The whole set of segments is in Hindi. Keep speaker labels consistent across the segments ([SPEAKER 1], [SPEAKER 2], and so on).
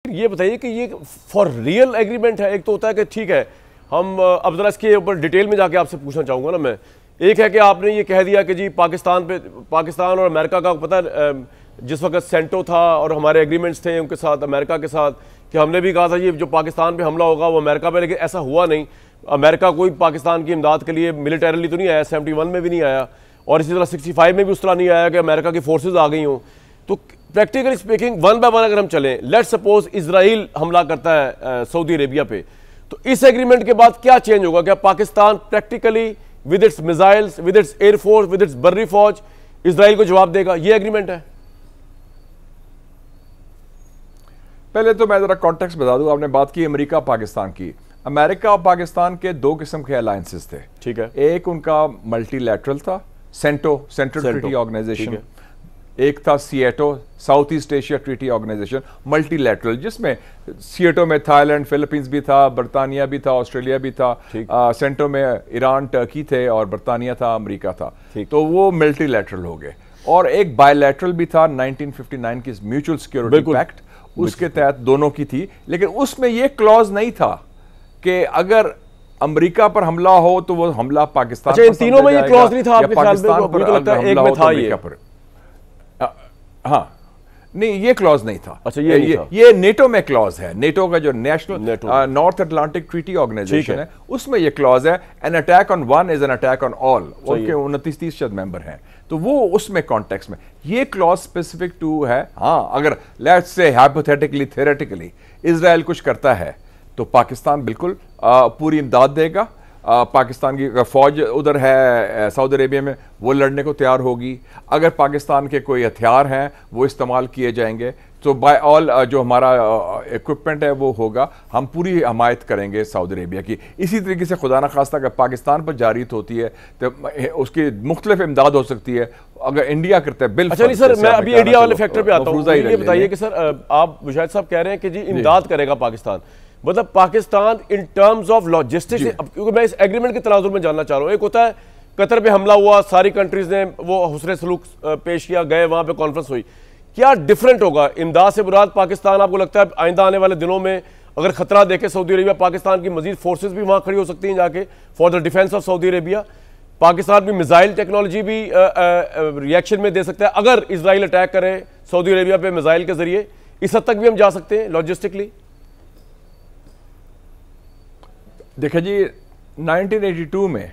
[SPEAKER 1] ये बताइए कि ये फॉर रियल एग्रीमेंट है। एक तो होता है कि ठीक है, हम अब जरा इसके ऊपर डिटेल में जाके आपसे पूछना चाहूँगा ना मैं। एक है कि आपने ये कह दिया कि जी पाकिस्तान और अमेरिका का पता जिस वक्त सेंटो था और हमारे एग्रीमेंट्स थे उनके साथ, अमेरिका के साथ, कि हमने भी कहा था ये जो पाकिस्तान पे हमला होगा वो अमेरिका पे, लेकिन ऐसा हुआ नहीं। अमेरिका कोई पाकिस्तान की इमदाद के लिए मिलिटरीली तो नहीं आया, 71 में भी नहीं आया, और इसी तरह 65 में भी उस तरह नहीं आया कि अमेरिका की फोर्सेज आ गई हों। तो practically speaking one by one अगर हम चलें, लेट्स सपोज इजराइल हमला करता है सऊदी अरेबिया पे, तो इस एग्रीमेंट के बाद क्या चेंज होगा? क्या Pakistan practically with its missiles, with its air force, with its बर्री फौज इजराइल को जवाब देगा? ये एग्रीमेंट है।
[SPEAKER 2] पहले तो मैं जरा कॉन्टेक्स्ट बता दूं। आपने बात की अमेरिका पाकिस्तान की। अमेरिका और पाकिस्तान के दो किस्म के अलायंसेस थे,
[SPEAKER 1] ठीक है।
[SPEAKER 2] एक उनका मल्टीलैटरल था, सेंट्रल ट्रीटी ऑर्गेनाइजेशन। एक था SEATO, South East Asia treaty organisation, multilateral, जिसमें सिएटो में थाईलैंड, फिलीपींस भी था, बरतानिया भी था, ऑस्ट्रेलिया भी था, सेंटो में ईरान, टर्की थे, और बरतानिया था, अमेरिका था। तो वो मल्टीलैटरल हो गए। और एक बायलैटरल भी था 1959 की म्यूचुअल सिक्योरिटी पैक्ट, उसके तहत दोनों की थी। लेकिन उसमें यह क्लॉज नहीं था कि अगर अमेरिका पर हमला हो तो वो हमला पाकिस्तान पर।
[SPEAKER 1] इन तीनों में ये क्लॉज नहीं था आपके ख्याल में? मुझे तो लगता है एक में था ये।
[SPEAKER 2] हाँ, नहीं, ये क्लॉज नहीं था।
[SPEAKER 1] अच्छा, ये
[SPEAKER 2] ये नेटो में क्लॉज है। नेटो का जो national north Atlantic treaty organisation है, उसमें ये क्लॉज है, an attack on one is an attack on all. उनके 29-30% मेंबर हैं, तो वो उसमें कॉन्टेक्स्ट में ये क्लॉज स्पेसिफिक टू है। हाँ, अगर let's say hypothetically, theoretically Israel कुछ करता है तो पाकिस्तान बिल्कुल पूरी इमदाद देगा। पाकिस्तान की अगर फौज उधर है सऊदी अरेबिया में, वो लड़ने को तैयार होगी। अगर पाकिस्तान के कोई हथियार हैं वो इस्तेमाल किए जाएंगे, तो बाय ऑल जो हमारा इक्विपमेंट है वो होगा, हम पूरी हमायत करेंगे सऊदी अरेबिया की। इसी तरीके से खुदा न खास्ता अगर पाकिस्तान पर जारियत होती है तो उसकी मुख्तलिफ इमदाद हो सकती है। अगर इंडिया करता है बिल।
[SPEAKER 1] अच्छा नहीं सर, मैं अभी इंडिया वाले फैक्टर पे आता हूँ। ये बताइए कि सर आप मुशाहिद साहब कह रहे हैं कि जी इमदाद करेगा पाकिस्तान, मतलब Pakistan in terms of logistics, क्योंकि मैं इस एग्रीमेंट के तनाजुर में जानना चाह रहा हूँ। एक होता है कतर पे हमला हुआ, सारी कंट्रीज ने वो हुस्न सलूक पेश किया, गए वहां पे कॉन्फ्रेंस हुई। क्या डिफरेंट होगा? इमदाद से मुराद पाकिस्तान, आपको लगता है आइंदा आने वाले दिनों में अगर खतरा देखे सऊदी अरेबिया, पाकिस्तान की मजीद फोर्सेज भी वहां खड़ी हो सकती हैं जाके for the defence of Saudi Arabia? Pakistan भी मिसाइल टेक्नोलॉजी भी रिएक्शन में दे सकता है अगर इजराइल अटैक करे सऊदी अरेबिया पे मिसाइल के जरिए? इस हद तक भी हम जा सकते हैं लॉजिस्टिकली?
[SPEAKER 2] देखिए जी, 1982 में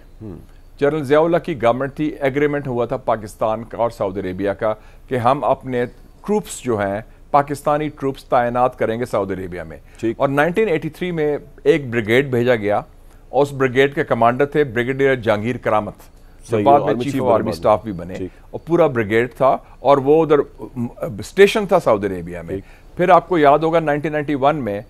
[SPEAKER 2] जनरल ज़ियाउल्लाह की गवर्नमेंट थी, एग्रीमेंट हुआ था पाकिस्तान का और सऊदी अरेबिया का कि हम अपने ट्रूप्स जो हैं, पाकिस्तानी ट्रूप्स तैनात करेंगे सऊदी अरेबिया में। और 1983 में एक ब्रिगेड भेजा गया, और उस ब्रिगेड के कमांडर थे ब्रिगेडियर जहांगीर करामत, जो बाद में चीफ ऑफ आर्मी स्टाफ भी बने, और पूरा ब्रिगेड था, और वो उधर स्टेशन था सऊदी अरेबिया में। फिर आपको याद होगा 1991 में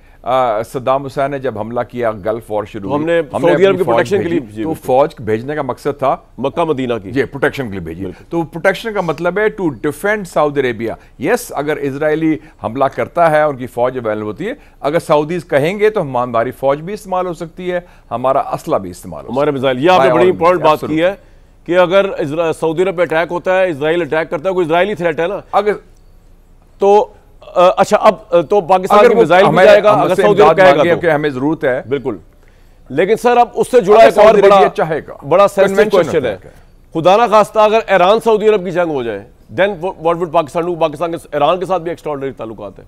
[SPEAKER 2] सद्दाम हुसैन ने जब हमला किया, गल्फ वॉर शुरू,
[SPEAKER 1] हमने सऊदी अरब की प्रोटेक्शन के लिए,
[SPEAKER 2] तो फौज भेजने का मकसद था
[SPEAKER 1] मक्का मदीना की,
[SPEAKER 2] जी प्रोटेक्शन के लिए भेजी। तो प्रोटेक्शन का मतलब है to defend Saudi Arabia. Yes, अगर इजरायली हमला करता है, उनकी फौज अवेलेबल होती है, अगर सऊदीज कहेंगे तो हमारी फौज भी इस्तेमाल हो सकती है, हमारा असला भी इस्तेमाल हो,
[SPEAKER 1] हमारे मिसाइल। ये आपने बड़ी इंपॉर्टेंट बात की है कि अगर सऊदी अरब पे अटैक होता है, इजराइल अटैक करता है, कोई इजरायली थ्रेट है ना, अगर तो अच्छा, अब तो पाकिस्तान की मिसाइल भी जाएगा अगर सऊदी अरब कहेगा तो
[SPEAKER 2] हमें जरूरत है,
[SPEAKER 1] बिल्कुल। लेकिन सर अब उससे जुड़ा एक और बड़ा सेंसिटिव क्वेश्चन है, खुदा ना खास्ता अगर ईरान सऊदी अरब की जंग हो जाए, then what would Pakistan do? Pakistan के ईरान के साथ भी एक्स्ट्राऑर्डिनरी ताल्लुकात है।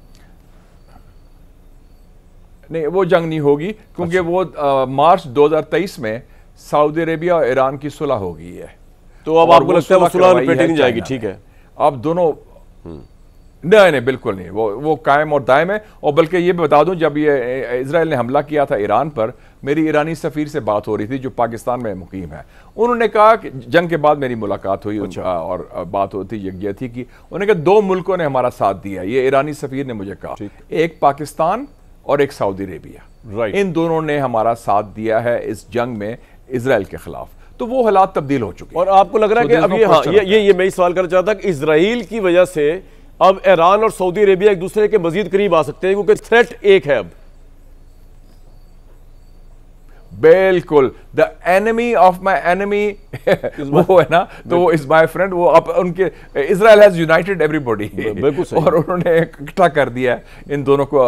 [SPEAKER 2] नहीं, वो जंग नहीं होगी, क्योंकि वो मार्च 2023 में सऊदी अरेबिया और ईरान की सुलह हो गई है।
[SPEAKER 1] तो अब आपको लगता है वो सुलह रिपीट नहीं जाएगी? ठीक है,
[SPEAKER 2] अब दोनों नहीं, बिल्कुल नहीं, वो कायम और दायम है। और बल्कि ये भी बता दूं, जब ये इजराइल ने हमला किया था ईरान पर, मेरी ईरानी सफीर से बात हो रही थी जो पाकिस्तान में मुकीम है। उन्होंने कहा कि जंग के बाद मेरी मुलाकात हुई, और बात होती यह थी कि उन्होंने कहा 2 मुल्कों ने हमारा साथ दिया। ये ईरानी सफीर ने मुझे कहा, एक पाकिस्तान और एक सऊदी अरेबिया, इन दोनों ने हमारा साथ दिया है इस जंग में इजराइल के खिलाफ। तो वो हालात तब्दील हो चुके हैं।
[SPEAKER 1] और आपको लग रहा है कि अब ये मैं सवाल करना चाहता कि इजराइल की वजह से अब ईरान और सऊदी अरेबिया एक दूसरे के मजीद करीब आ सकते हैं, क्योंकि थ्रेट एक है अब?
[SPEAKER 2] बिल्कुल, the enemy of my enemy वो है ना, तो वो इज माई फ्रेंड। वो अब उनके इजराइल हैज यूनाइटेड एवरीबॉडी, और उन्होंने इकट्ठा कर दिया है इन दोनों को,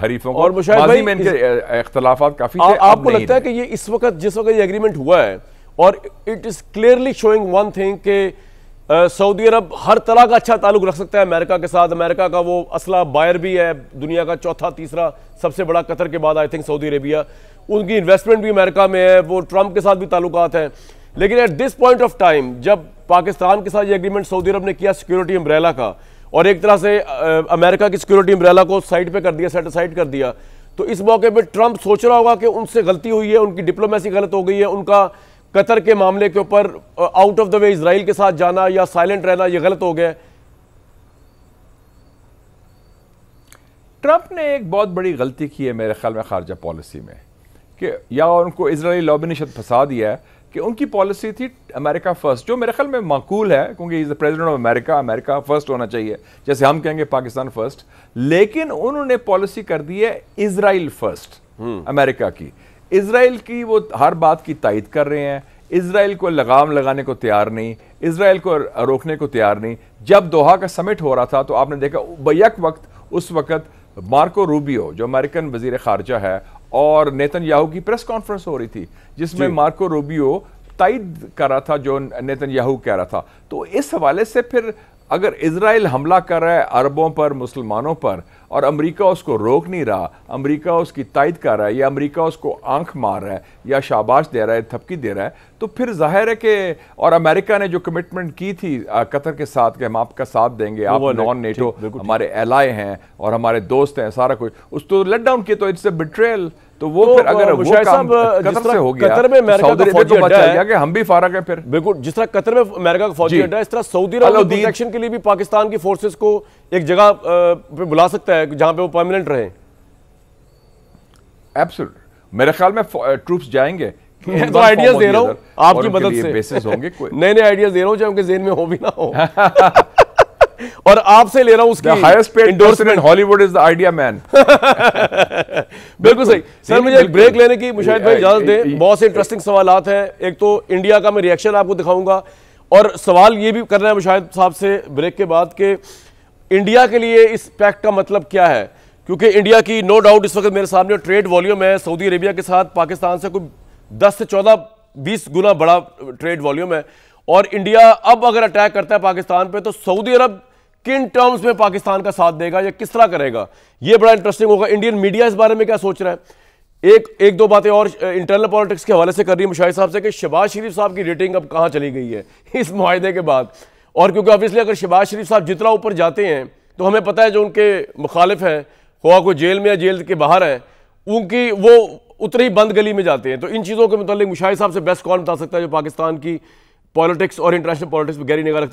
[SPEAKER 2] हरीफों को। और माजी में इनके इख्तलाफात काफी थे।
[SPEAKER 1] आपको लगता है कि ये इस वक्त जिस वक्त ये एग्रीमेंट हुआ है, और it is clearly showing one thing कि सऊदी अरब हर तरह का अच्छा ताल्लुक रख सकता है अमेरिका के साथ। अमेरिका का वो असला बायर भी है, दुनिया का चौथा तीसरा सबसे बड़ा, कतर के बाद आई थिंक सऊदी अरेबिया। उनकी इन्वेस्टमेंट भी अमेरिका में है, वो ट्रंप के साथ भी ताल्लुकात हैं। लेकिन at this point of time जब पाकिस्तान के साथ ये एग्रीमेंट सऊदी अरब ने किया सिक्योरिटी अम्ब्रेला का, और एक तरह से अमेरिका की सिक्योरिटी अम्ब्रेला को साइड पे कर दिया, सेट असाइड कर दिया, तो इस मौके पर ट्रंप सोच रहा होगा कि उनसे गलती हुई है, उनकी डिप्लोमेसी गलत हो गई है, उनका कतर के मामले के ऊपर out of the way Israel के साथ जाना या साइलेंट रहना ये गलत हो गया।
[SPEAKER 2] ट्रंप ने एक बहुत बड़ी गलती की है मेरे ख्याल में खारजा पॉलिसी में, कि या उनको इजरायली लॉबी ने शायद फंसा दिया है कि उनकी पॉलिसी थी अमेरिका फर्स्ट, जो मेरे ख्याल में माकूल है, क्योंकि is the president of America, America first होना चाहिए, जैसे हम कहेंगे पाकिस्तान फर्स्ट। लेकिन उन्होंने पॉलिसी कर दी है इजराइल फर्स्ट, अमेरिका की। इजराइल की वो हर बात की तायद कर रहे हैं, इजराइल को लगाम लगाने को तैयार नहीं, इजराइल को रोकने को तैयार नहीं। जब दोहा का समिट हो रहा था तो आपने देखा बैक वक्त, उस वक्त मार्को रूबियो जो अमेरिकन वजीर खारजा है, और नेतन्याहू की प्रेस कॉन्फ्रेंस हो रही थी जिसमें मार्को रूबियो तायद कर रहा था जो नेतन्याहू कह रहा था। तो इस हवाले से फिर अगर इजराइल हमला कर रहा है अरबों पर, मुसलमानों पर, और अमेरिका उसको रोक नहीं रहा, अमेरिका उसकी तायद कर रहा है, या अमेरिका उसको आंख मार रहा है, या शाबाश दे रहा है, थपकी दे रहा है, तो फिर जाहिर है कि, और अमेरिका ने जो कमिटमेंट की थी कतर के साथ कि हम आपका साथ देंगे, आप नॉन नेटो हमारे एलाय हैं और हमारे दोस्त हैं, सारा कुछ, उस तो लेट डाउन किया, तो इट्स अ बिट्रेयल। तो वो फिर अगर वो काम कतर से हो गया,
[SPEAKER 1] कतर में अमेरिका का फौजी अड्डा है
[SPEAKER 2] कि हम भी फारग हैं फिर।
[SPEAKER 1] बिल्कुल, जिस तरह कतर में अमेरिका का फौजी अड्डा है, इस तरह सऊदी अरब प्रोटेक्शन के लिए भी पाकिस्तान की फोर्सेस को एक जगह पे बुला सकता है जहां पे वो परमानेंट रहे।
[SPEAKER 2] एब्सोल्यूट, मेरे ख्याल में ट्रूप्स जाएंगे।
[SPEAKER 1] मैं तो आइडियाज दे रहा हूं आपकी मदद से,
[SPEAKER 2] बेसिस होंगे
[SPEAKER 1] नए नए आइडियाज दे रहा हूं, चाहे उनके जेहन में हो भी ना हो। और आपसे ले रहा हूं उसकी
[SPEAKER 2] highest paid person in Hollywood is the idea man.
[SPEAKER 1] बिल्कुल सही। सर मुझे एक ब्रेक लेने की मुशाहिद भाई इजाजत दें, बहुत से इंटरेस्टिंग सवालात हैं। एक तो इंडिया का मैं रिएक्शन आपको दिखाऊंगा, और सवाल ये भी करना है मुशाहिद साहब से ब्रेक के बाद कि इंडिया के लिए इस पैक्ट का मतलब क्या है, क्योंकि इंडिया की नो डाउट इस वक्त मेरे सामने ट्रेड वॉल्यूम है सऊदी अरेबिया के साथ पाकिस्तान से कोई 10 से 14-20 गुना बड़ा ट्रेड वॉल्यूम है। और इंडिया अब अगर अटैक करता है पाकिस्तान पे तो सऊदी अरब किन टर्म्स में पाकिस्तान का साथ देगा या किस तरह करेगा, ये बड़ा इंटरेस्टिंग होगा। इंडियन मीडिया इस बारे में क्या सोच रहा है। एक दो बातें और इंटरनल पॉलिटिक्स के हवाले से कर रही है मुशाहिद साहब से कि शहबाज शरीफ साहब की रेटिंग अब कहां चली गई है इस मुआहदे के बाद। और क्योंकि ऑब्वियसली अगर शहबाज शरीफ साहब जितना ऊपर जाते हैं तो हमें पता है जो उनके मुखालिफ हैं, हुआ कोई जेल में या जेल के बाहर हैं, उनकी वो उतनी बंद गली में जाते हैं। तो इन चीज़ों के मुतालिक मुशाहिद साहब से बेस्ट कौन बता सकता है जो पाकिस्तान की पॉलिटिक्स और इंटरनेशनल पॉलिटिक्स पर गहरी निगाह रखता है।